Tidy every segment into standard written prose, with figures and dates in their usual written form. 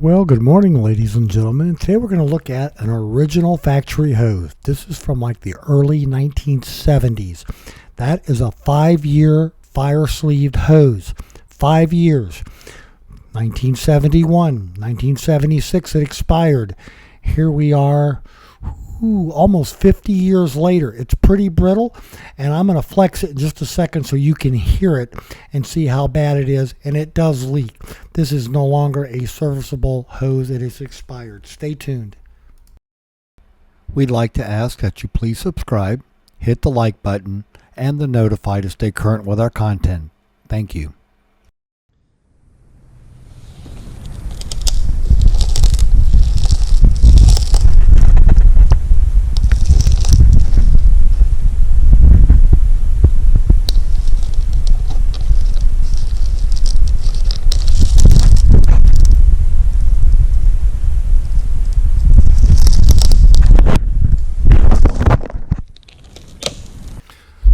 Well, good morning, ladies and gentlemen. Today we're going to look at an original factory hose. This is from like the early 1970s. That is a 5-year fire sleeved hose. 5 years. 1971, 1976 it expired. Here we are, almost 50 years later. It's pretty brittle, and I'm going to flex it in just a second so you can hear it and see how bad it is, and it does leak. This is no longer a serviceable hose. It is expired. Stay tuned. We'd like to ask that you please subscribe, hit the like button, and the notify to stay current with our content. Thank you.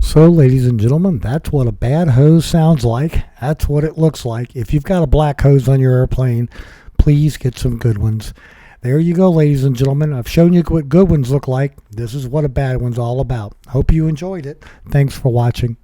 So, ladies and gentlemen, that's what a bad hose sounds like. That's what it looks like. If you've got a black hose on your airplane, please get some good ones. There you go, ladies and gentlemen. I've shown you what good ones look like. This is what a bad one's all about. Hope you enjoyed it. Thanks for watching.